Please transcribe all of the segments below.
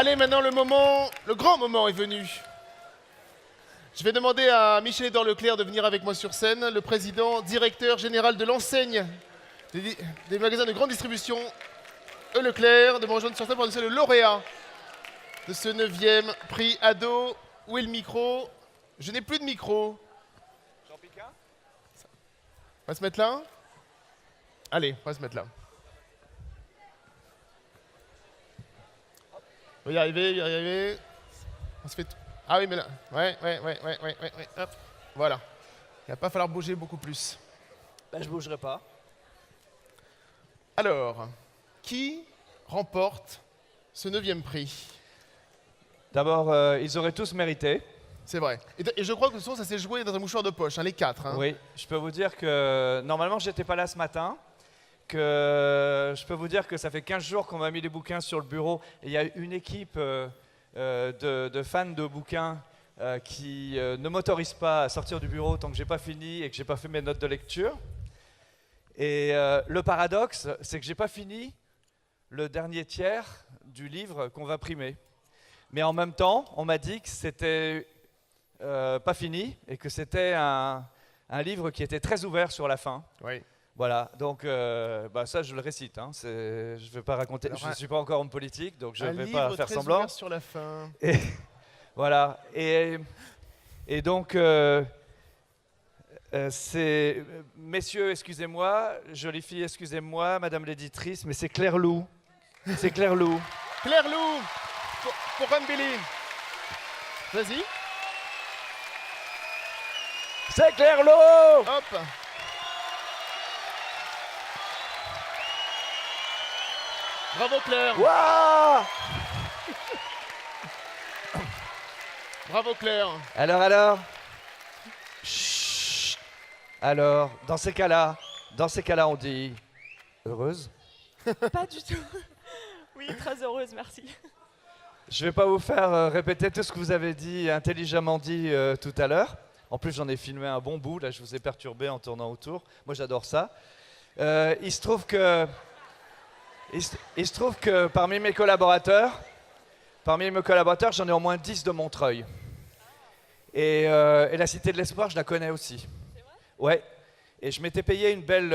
Allez, maintenant le grand moment est venu. Je vais demander à Michel-Édouard Leclerc de venir avec moi sur scène, le président, directeur général de l'enseigne des magasins de grande distribution E. Leclerc, de me rejoindre sur scène pour annoncer le lauréat de ce 9e prix ado. Où est le micro? Je n'ai plus de micro. Jean Piquin? On va se mettre là? Allez, on va se mettre là. On va y arriver, on va y arriver. On se fait... Ah oui, mais là... Ouais, hop. Voilà. Il va pas falloir bouger beaucoup plus. Ben, je bougerai pas. Alors, qui remporte ce 9e prix? D'abord, ils auraient tous mérité. C'est vrai. Et je crois que de toute façon, ça s'est joué dans un mouchoir de poche, hein, les 4. Hein. Oui, je peux vous dire que normalement, j'étais pas là ce matin. Je peux vous dire que ça fait 15 jours qu'on m'a mis les bouquins sur le bureau. Et il y a une équipe de fans de bouquins qui ne m'autorise pas à sortir du bureau tant que j'ai pas fini et que j'ai pas fait mes notes de lecture. Et le paradoxe, c'est que j'ai pas fini le dernier tiers du livre qu'on va primer. Mais en même temps, on m'a dit que c'était pas fini et que c'était un livre qui était très ouvert sur la fin. Oui. Voilà, donc ça je le récite, hein. Je ne vais pas raconter, Alors, je ne suis pas encore homme politique, donc je ne vais pas faire très semblant. ouvert sur la fin. Et voilà, et donc c'est, messieurs, excusez-moi, jolies filles, excusez-moi, madame l'éditrice, mais c'est Claire Lou. C'est Claire Lou. Claire Lou pour Run Billy. Vas-y. C'est Claire Lou. Hop. Bravo Claire. Waouh. Bravo Claire. Alors Chut. Alors, dans ces cas-là, on dit heureuse. Pas du tout. Oui, très heureuse, merci. Je ne vais pas vous faire répéter tout ce que vous avez dit, intelligemment dit tout à l'heure. En plus, j'en ai filmé un bon bout, là je vous ai perturbé en tournant autour. Moi j'adore ça. Il se trouve que parmi mes collaborateurs, j'en ai au moins 10 de Montreuil. Et la Cité de l'Espoir, je la connais aussi. C'est vrai? Ouais. Et je m'étais payé une belle...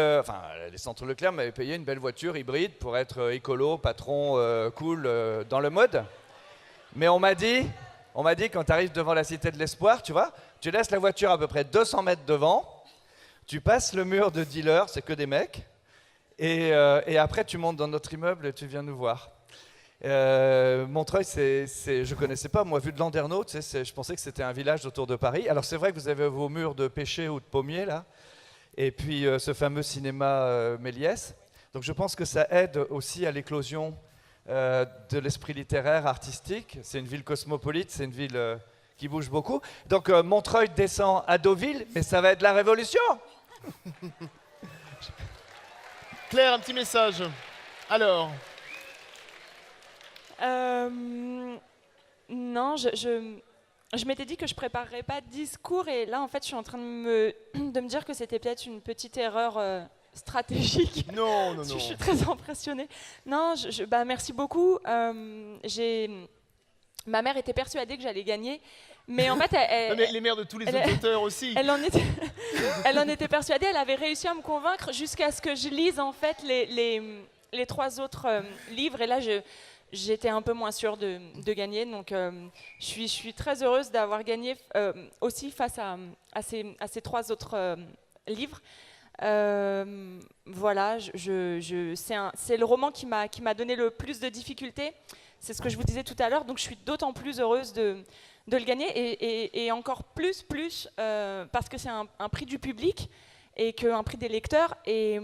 les centres Leclerc m'avaient payé une belle voiture hybride pour être écolo, patron, cool, dans le mode. Mais on m'a dit, quand tu arrives devant la Cité de l'Espoir, tu vois, tu laisses la voiture à peu près 200 mètres devant, tu passes le mur de dealers, c'est que des mecs, et après tu montes dans notre immeuble et tu viens nous voir. Montreuil, je connaissais pas, moi, vu de Landerneau, tu sais, je pensais que c'était un village autour de Paris. Alors c'est vrai que vous avez vos murs de pêcher ou de pommiers, là, et puis ce fameux cinéma Méliès. Donc je pense que ça aide aussi à l'éclosion de l'esprit littéraire, artistique. C'est une ville cosmopolite, c'est une ville qui bouge beaucoup. Donc Montreuil descend à Deauville, mais ça va être la révolution. Claire, un petit message. Alors. Non, je m'étais dit que je préparerais pas de discours et là en fait je suis en train de me dire que c'était peut-être une petite erreur stratégique. Non. Je suis très impressionnée. Non, bah, merci beaucoup. Ma mère était persuadée que j'allais gagner, mais en fait, Les mères de tous les autres auteurs aussi. elle en était persuadée. Elle avait réussi à me convaincre jusqu'à ce que je lise en fait les 3 autres livres. Et là, j'étais un peu moins sûre de gagner. Donc, je suis très heureuse d'avoir gagné aussi face à ces 3 autres livres. Voilà, c'est le roman qui m'a donné le plus de difficultés. C'est ce que je vous disais tout à l'heure. Donc, je suis d'autant plus heureuse de le gagner et encore plus parce que c'est un prix du public et qu'un prix des lecteurs et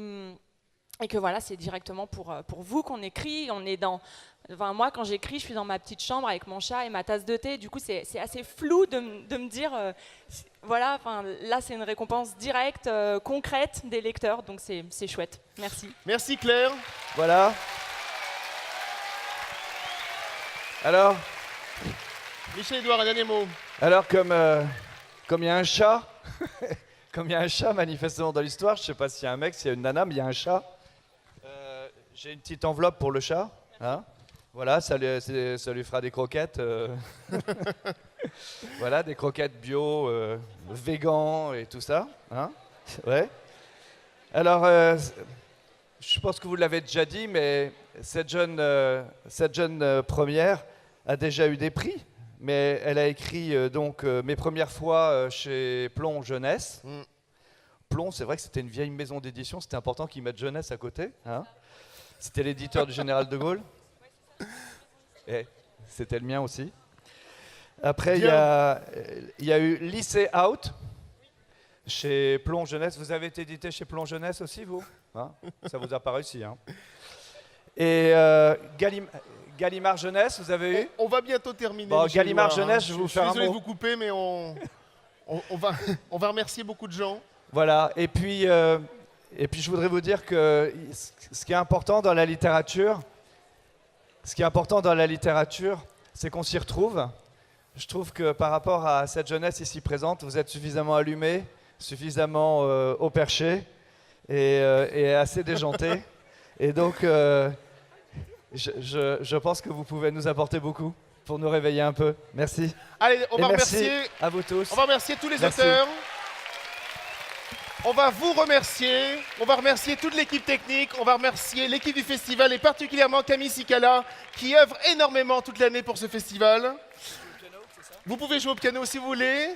que voilà, c'est directement pour vous qu'on écrit. On est moi, quand j'écris, je suis dans ma petite chambre avec mon chat et ma tasse de thé. Du coup, c'est assez flou de me dire, voilà, là, c'est une récompense directe, concrète des lecteurs. Donc, c'est chouette. Merci. Merci Claire. Voilà. Alors, Michel-Édouard, un dernier mot. alors comme il y a un chat, comme il y a un chat manifestement dans l'histoire, je sais pas s'il y a un mec, s'il y a une nana, mais il y a un chat. J'ai une petite enveloppe pour le chat. Hein. Voilà, ça lui fera des croquettes. Voilà, des croquettes bio, végan et tout ça. Hein, ouais. Alors, je pense que vous l'avez déjà dit, mais cette jeune première a déjà eu des prix. Mais elle a écrit donc mes premières fois chez Plon Jeunesse. Plon, c'est vrai que c'était une vieille maison d'édition, c'était important qu'ils mettent Jeunesse à côté. Hein, c'était l'éditeur du Général de Gaulle. Et c'était le mien aussi. Après, il y a eu Lycée Out chez Plon Jeunesse. Vous avez été édité chez Plon Jeunesse aussi, vous, hein, ça vous a pas réussi. Hein. Et Gallimard Jeunesse, vous avez eu? On va bientôt terminer. Bon, Gallimard Jeunesse, je vais vous faire un mot. Je suis désolé de vous couper, mais on va remercier beaucoup de gens. Voilà, et puis je voudrais vous dire que ce qui est important dans la littérature, c'est qu'on s'y retrouve. Je trouve que par rapport à cette jeunesse ici présente, vous êtes suffisamment allumés, suffisamment au perché et assez déjantés. Et donc, je pense que vous pouvez nous apporter beaucoup pour nous réveiller un peu. Merci. Allez, on va merci remercier à vous tous. On va remercier tous les Merci. auteurs. On va vous remercier. On va remercier toute l'équipe technique. On va remercier l'équipe du festival et particulièrement Camille Sicala qui œuvre énormément toute l'année pour ce festival. Vous pouvez jouer au piano si vous voulez.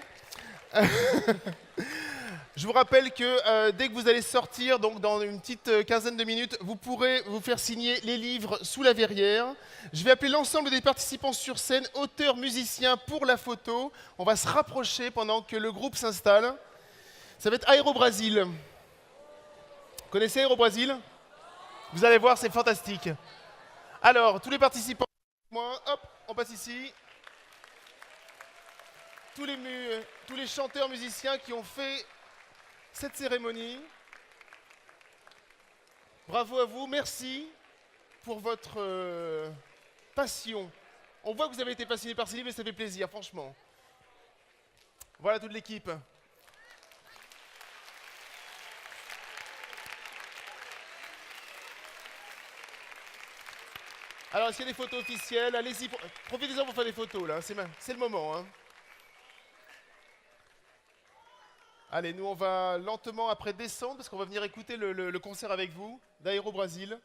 Je vous rappelle que dès que vous allez sortir, donc dans une petite quinzaine de minutes, vous pourrez vous faire signer les livres sous la verrière. Je vais appeler l'ensemble des participants sur scène, auteurs, musiciens, pour la photo. On va se rapprocher pendant que le groupe s'installe. Ça va être Aéro Brasil. Vous connaissez Aéro Brasil? Vous allez voir, c'est fantastique. Alors, tous les participants, hop, on passe ici. Tous les chanteurs, musiciens qui ont fait cette cérémonie. Bravo à vous, merci pour votre passion. On voit que vous avez été passionné par ces livres et ça fait plaisir, franchement. Voilà toute l'équipe. Alors, est-ce qu'il y a des photos officielles? Allez-y, profitez-en pour faire des photos, là, c'est le moment. Hein. Allez, nous, on va lentement après descendre, parce qu'on va venir écouter le concert avec vous, d'Aéro Brasil.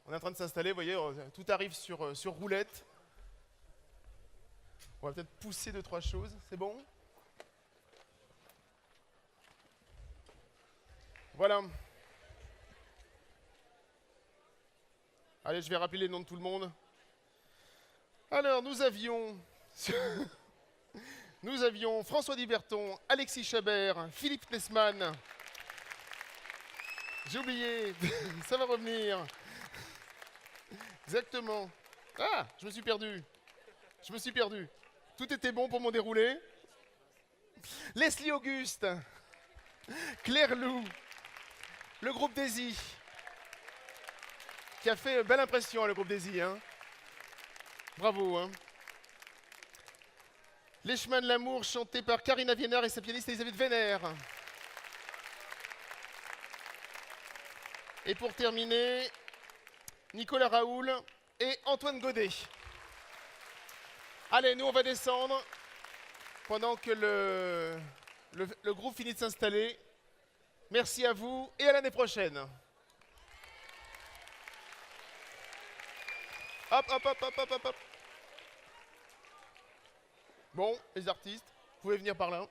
On est en train de s'installer, vous voyez, tout arrive sur roulette. On va peut-être pousser 2-3 choses, c'est bon? Voilà. Allez, je vais rappeler les noms de tout le monde. Alors, nous avions François Diberton, Alexis Chabert, Philippe Nesman. J'ai oublié, ça va revenir. Exactement. Ah, je me suis perdu. Tout était bon pour mon déroulé. Leslie Auguste, Claire Lou, le groupe Daisy, qui a fait belle impression, le groupe Daisy. Hein. Bravo. Hein. Les chemins de l'amour, chantés par Karina Vienner et sa pianiste Elisabeth Venner. Et pour terminer, Nicolas Raoul et Antoine Godet. Allez, nous on va descendre pendant que le groupe finit de s'installer. Merci à vous et à l'année prochaine. Hop, hop, hop, hop, hop, hop, hop. Bon, les artistes, vous pouvez venir par là.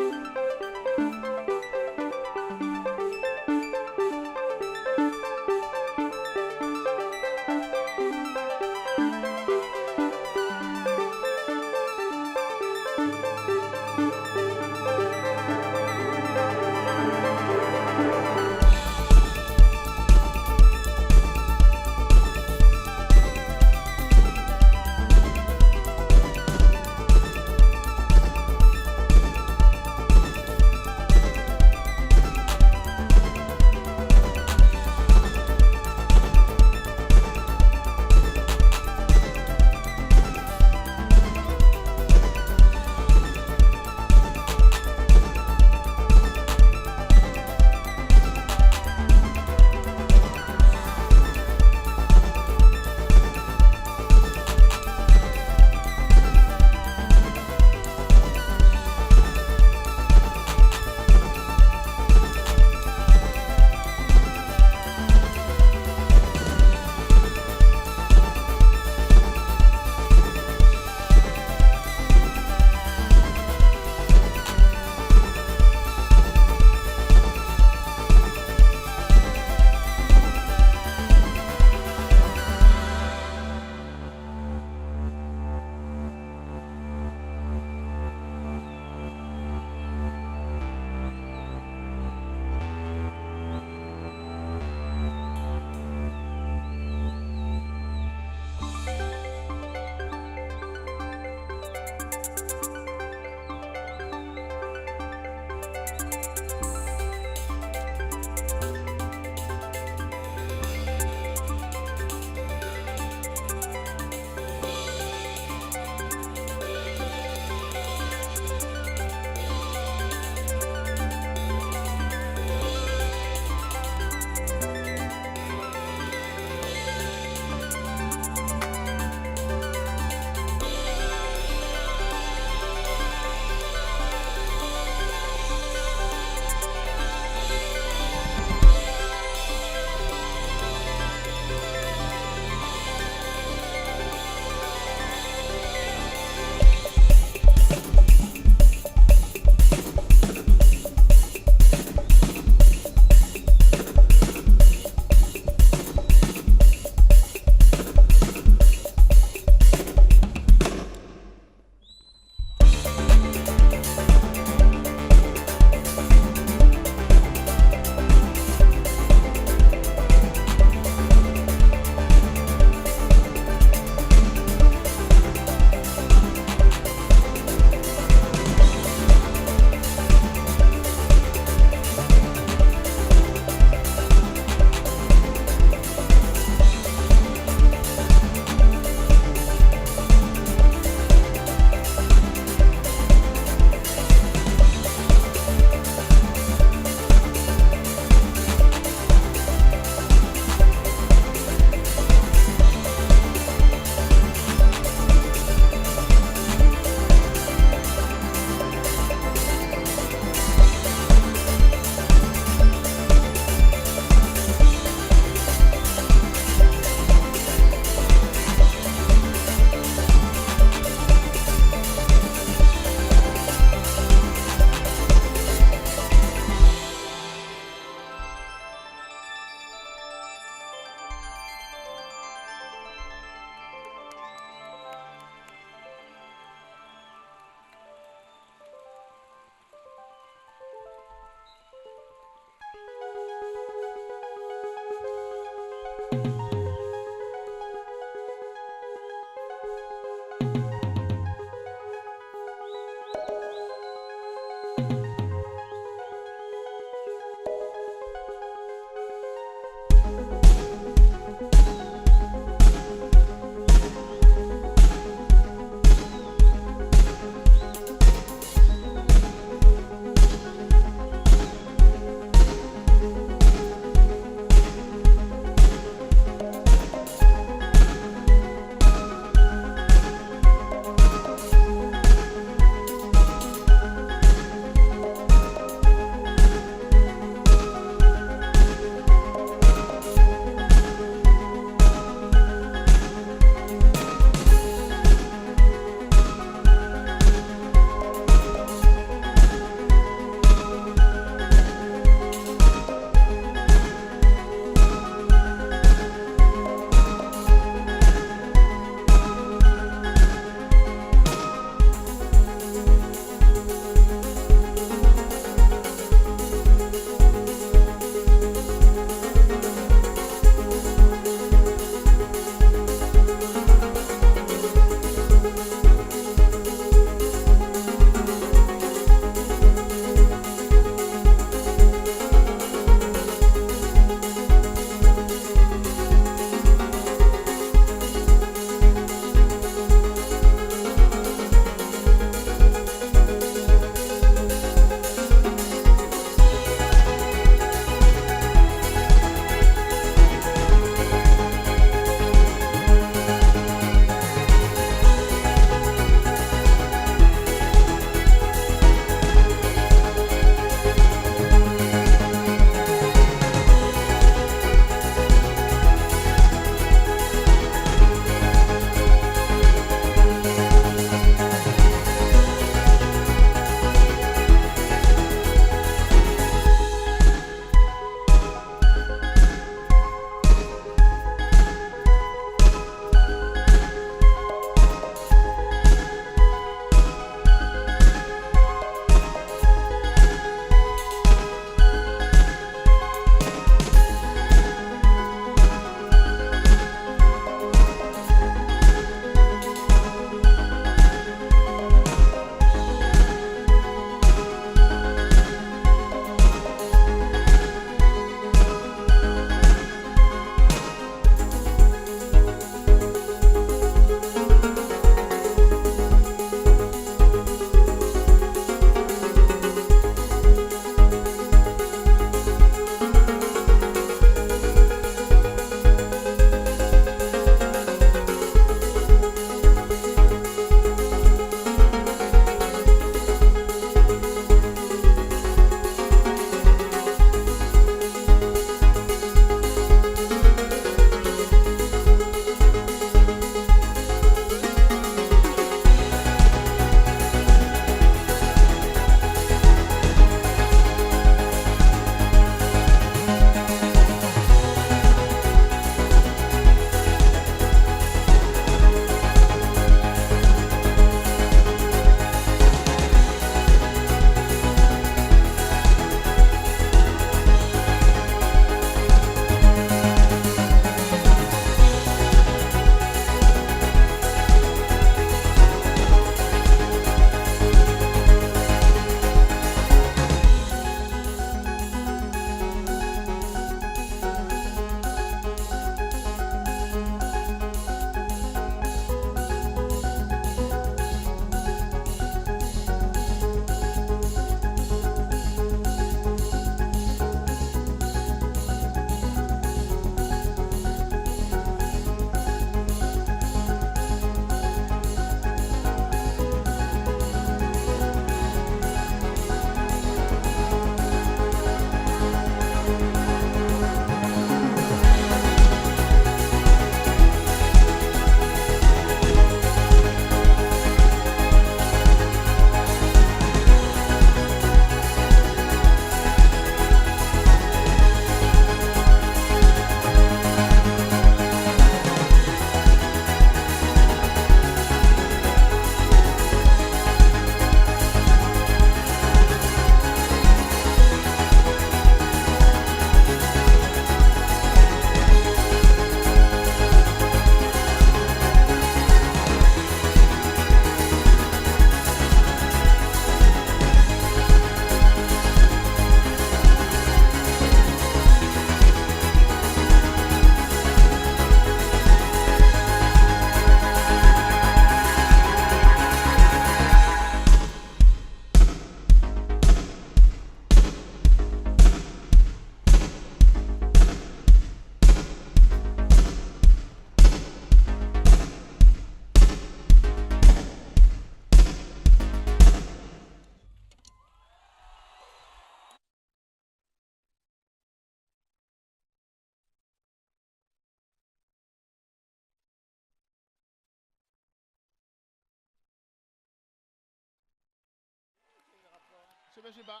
Chômage bas.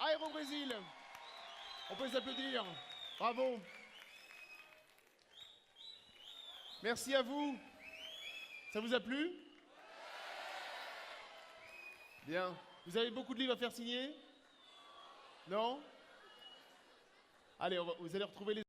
Aéro Brésil. On peut s'applaudir. Bravo. Merci à vous. Ça vous a plu? Bien. Vous avez beaucoup de livres à faire signer? Non? Allez, vous allez retrouver les...